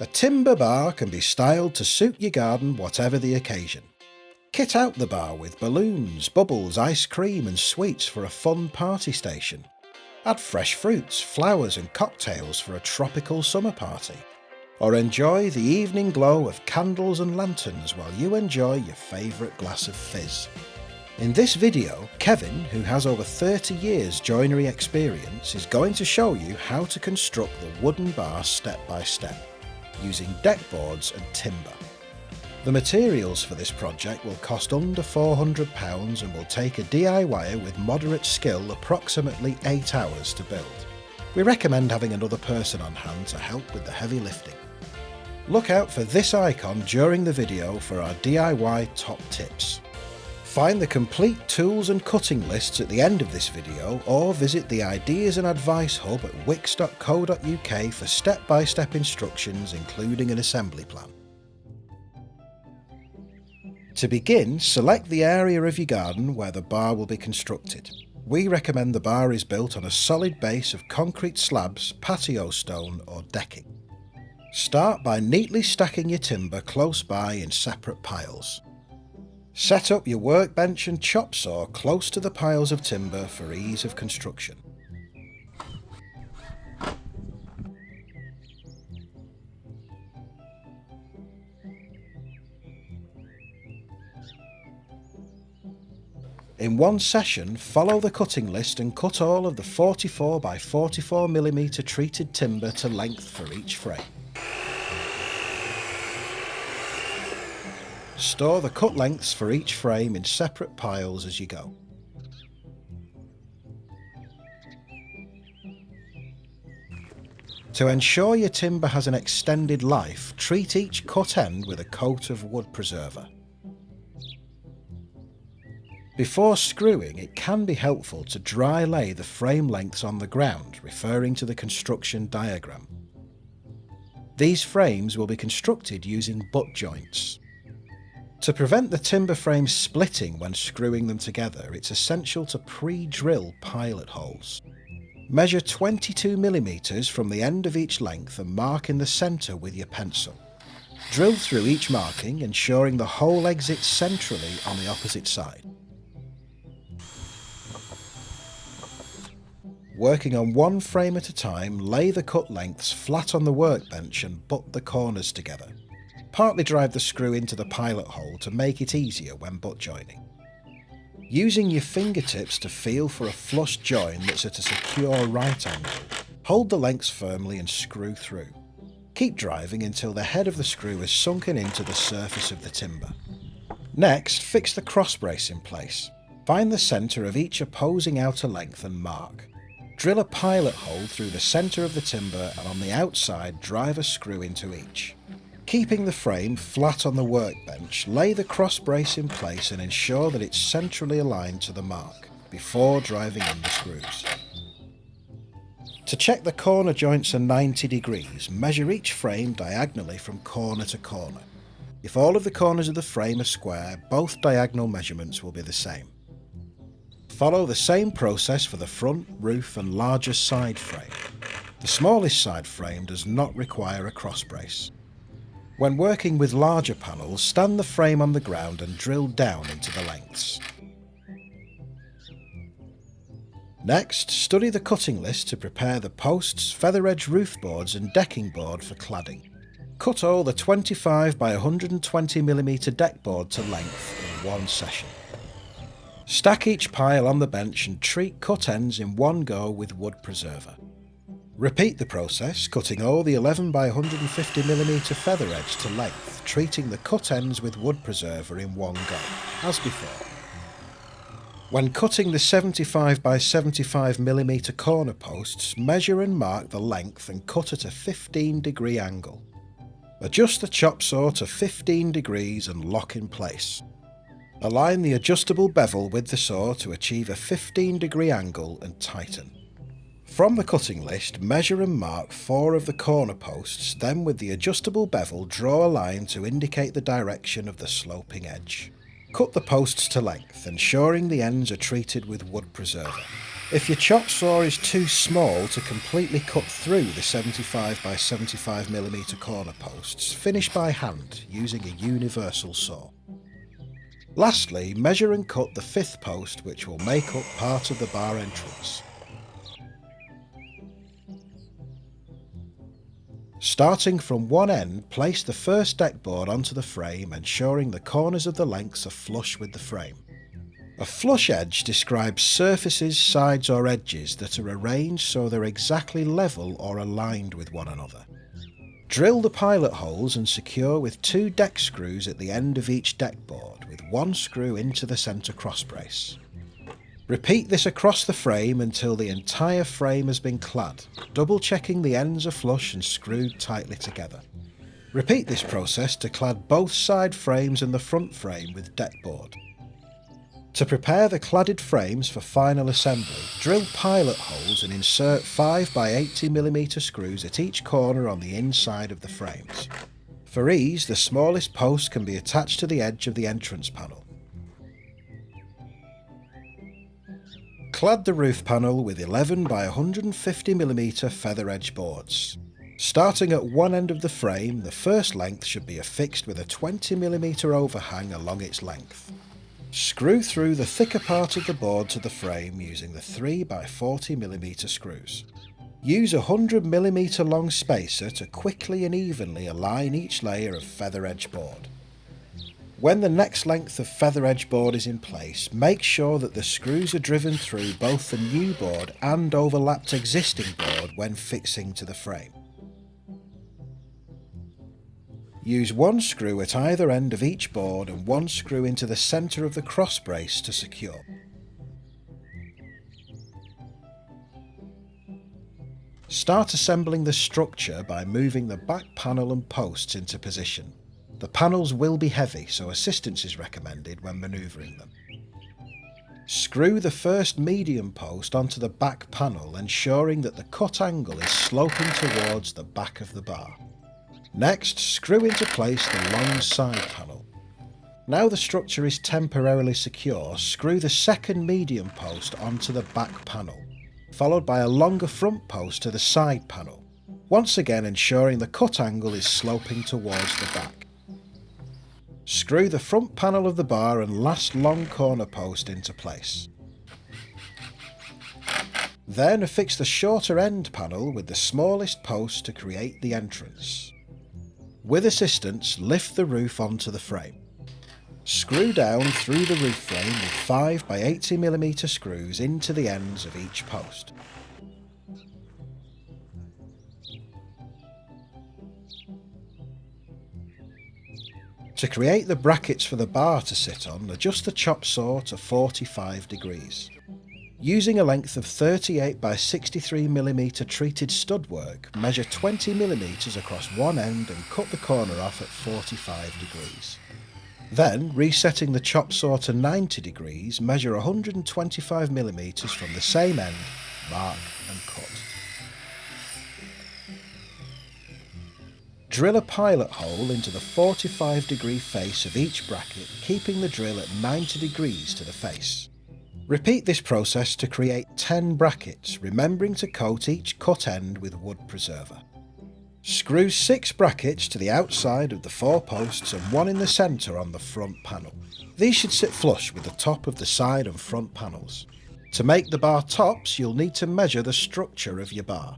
A timber bar can be styled to suit your garden whatever the occasion. Kit out the bar with balloons, bubbles, ice cream and sweets for a fun party station. Add fresh fruits, flowers and cocktails for a tropical summer party. Or enjoy the evening glow of candles and lanterns while you enjoy your favourite glass of fizz. In this video, Kevin, who has over 30 years joinery experience, is going to show you how to construct the wooden bar step by step, using deck boards and timber. The materials for this project will cost under £400 and will take a DIYer with moderate skill approximately 8 hours to build. We recommend having another person on hand to help with the heavy lifting. Look out for this icon during the video for our DIY top tips. Find the complete tools and cutting lists at the end of this video, or visit the Ideas and Advice Hub at wickes.co.uk for step-by-step instructions including an assembly plan. To begin, select the area of your garden where the bar will be constructed. We recommend the bar is built on a solid base of concrete slabs, patio stone or decking. Start by neatly stacking your timber close by in separate piles. Set up your workbench and chop saw close to the piles of timber for ease of construction. In one session, follow the cutting list and cut all of the 44 by 44 mm treated timber to length for each frame. Store the cut lengths for each frame in separate piles as you go. To ensure your timber has an extended life, treat each cut end with a coat of wood preserver. Before screwing, it can be helpful to dry lay the frame lengths on the ground, referring to the construction diagram. These frames will be constructed using butt joints. To prevent the timber frames splitting when screwing them together, it's essential to pre-drill pilot holes. Measure 22 mm from the end of each length and mark in the centre with your pencil. Drill through each marking, ensuring the hole exits centrally on the opposite side. Working on one frame at a time, lay the cut lengths flat on the workbench and butt the corners together. Partly drive the screw into the pilot hole to make it easier when butt joining. Using your fingertips to feel for a flush join that's at a secure right angle, hold the lengths firmly and screw through. Keep driving until the head of the screw is sunken into the surface of the timber. Next, fix the cross brace in place. Find the centre of each opposing outer length and mark. Drill a pilot hole through the centre of the timber and on the outside drive a screw into each. Keeping the frame flat on the workbench, lay the cross brace in place and ensure that it's centrally aligned to the mark, before driving in the screws. To check the corner joints are 90 degrees, measure each frame diagonally from corner to corner. If all of the corners of the frame are square, both diagonal measurements will be the same. Follow the same process for the front, roof and larger side frame. The smallest side frame does not require a cross brace. When working with larger panels, stand the frame on the ground and drill down into the lengths. Next, study the cutting list to prepare the posts, feather edge roof boards and decking board for cladding. Cut all the 25 by 120 mm deck board to length in one session. Stack each pile on the bench and treat cut ends in one go with wood preserver. Repeat the process, cutting all the 11 by 150 mm feather edge to length, treating the cut ends with wood preserver in one go, as before. When cutting the 75 by 75 mm corner posts, measure and mark the length and cut at a 15-degree angle. Adjust the chop saw to 15 degrees and lock in place. Align the adjustable bevel with the saw to achieve a 15-degree angle and tighten. From the cutting list, measure and mark 4 of the corner posts, then with the adjustable bevel draw a line to indicate the direction of the sloping edge. Cut the posts to length, ensuring the ends are treated with wood preserver. If your chop saw is too small to completely cut through the 75 by 75mm corner posts, finish by hand using a universal saw. Lastly, measure and cut the 5th post, which will make up part of the bar entrance. Starting from one end, place the first deck board onto the frame, ensuring the corners of the lengths are flush with the frame. A flush edge describes surfaces, sides or edges that are arranged so they're exactly level or aligned with one another. Drill the pilot holes and secure with 2 deck screws at the end of each deck board, with 1 screw into the centre crossbrace. Repeat this across the frame until the entire frame has been clad, double checking the ends are flush and screwed tightly together. Repeat this process to clad both side frames and the front frame with deck board. To prepare the cladded frames for final assembly, drill pilot holes and insert 5 by 80mm screws at each corner on the inside of the frames. For ease, the smallest post can be attached to the edge of the entrance panel. Clad the roof panel with 11 by 150mm feather edge boards. Starting at one end of the frame, the first length should be affixed with a 20mm overhang along its length. Screw through the thicker part of the board to the frame using the 3 by 40mm screws. Use a 100mm long spacer to quickly and evenly align each layer of feather edge board. When the next length of feather edge board is in place, make sure that the screws are driven through both the new board and overlapped existing board when fixing to the frame. Use 1 screw at either end of each board and 1 screw into the centre of the cross brace to secure. Start assembling the structure by moving the back panel and posts into position. The panels will be heavy, so assistance is recommended when manoeuvring them. Screw the first medium post onto the back panel, ensuring that the cut angle is sloping towards the back of the bar. Next, screw into place the long side panel. Now the structure is temporarily secure, screw the second medium post onto the back panel, followed by a longer front post to the side panel, once again ensuring the cut angle is sloping towards the back. Screw the front panel of the bar and last long corner post into place. Then affix the shorter end panel with the smallest post to create the entrance. With assistance, lift the roof onto the frame. Screw down through the roof frame with 5 by 80mm screws into the ends of each post. To create the brackets for the bar to sit on, adjust the chop saw to 45 degrees. Using a length of 38 by 63mm treated stud work, measure 20mm across one end and cut the corner off at 45 degrees. Then, resetting the chop saw to 90 degrees, measure 125mm from the same end, mark and cut. Drill a pilot hole into the 45-degree face of each bracket, keeping the drill at 90 degrees to the face. Repeat this process to create 10 brackets, remembering to coat each cut end with wood preserver. Screw 6 brackets to the outside of the 4 posts and 1 in the centre on the front panel. These should sit flush with the top of the side and front panels. To make the bar tops, you'll need to measure the structure of your bar.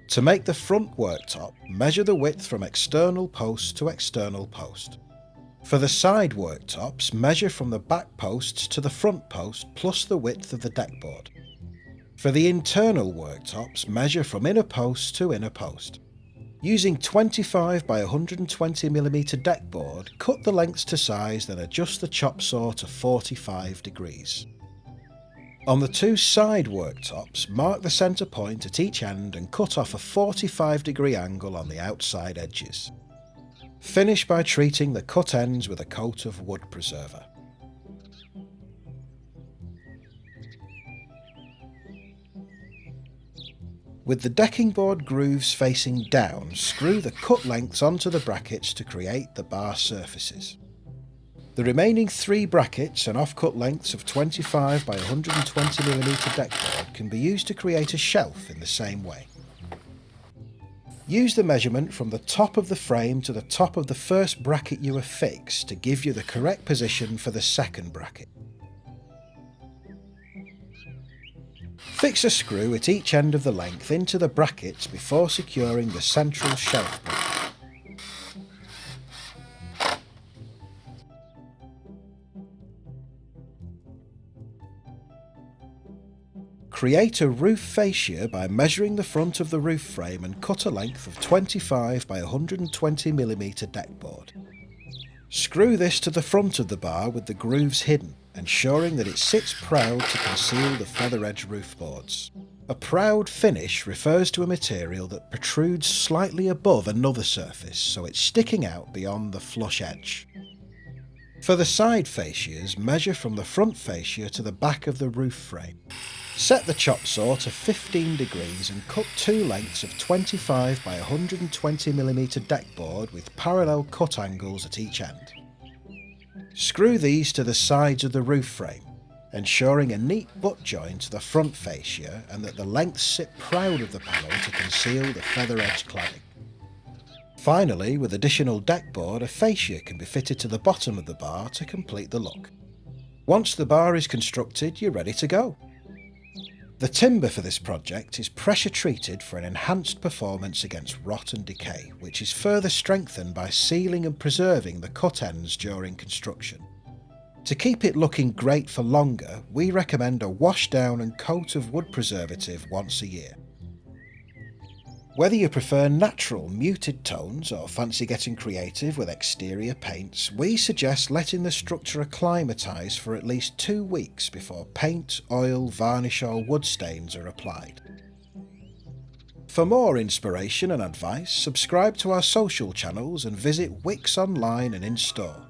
To make the front worktop, measure the width from external post to external post. For the side worktops, measure from the back posts to the front post plus the width of the deck board. For the internal worktops, measure from inner post to inner post. Using 25 by 120mm deck board, cut the lengths to size, then adjust the chop saw to 45 degrees. On the 2 side worktops, mark the centre point at each end and cut off a 45-degree angle on the outside edges. Finish by treating the cut ends with a coat of wood preserver. With the decking board grooves facing down, screw the cut lengths onto the brackets to create the bar surfaces. The remaining 3 brackets and offcut lengths of 25 by 120mm deckboard can be used to create a shelf in the same way. Use the measurement from the top of the frame to the top of the first bracket you have fixed to give you the correct position for the second bracket. Fix a screw at each end of the length into the brackets before securing the central shelf bracket. Create a roof fascia by measuring the front of the roof frame and cut a length of 25 by 120mm deckboard. Screw this to the front of the bar with the grooves hidden, ensuring that it sits proud to conceal the feather edge roof boards. A proud finish refers to a material that protrudes slightly above another surface, so it's sticking out beyond the flush edge. For the side fascias, measure from the front fascia to the back of the roof frame. Set the chop saw to 15 degrees and cut 2 lengths of 25 by 120mm deckboard with parallel cut angles at each end. Screw these to the sides of the roof frame, ensuring a neat butt joint to the front fascia and that the lengths sit proud of the panel to conceal the feather edge cladding. Finally, with additional deckboard, a fascia can be fitted to the bottom of the bar to complete the look. Once the bar is constructed, you're ready to go. The timber for this project is pressure treated for an enhanced performance against rot and decay, which is further strengthened by sealing and preserving the cut ends during construction. To keep it looking great for longer, we recommend a wash down and coat of wood preservative once a year. Whether you prefer natural muted tones or fancy getting creative with exterior paints, we suggest letting the structure acclimatise for at least 2 weeks before paint, oil, varnish or wood stains are applied. For more inspiration and advice, subscribe to our social channels and visit Wickes online and in store.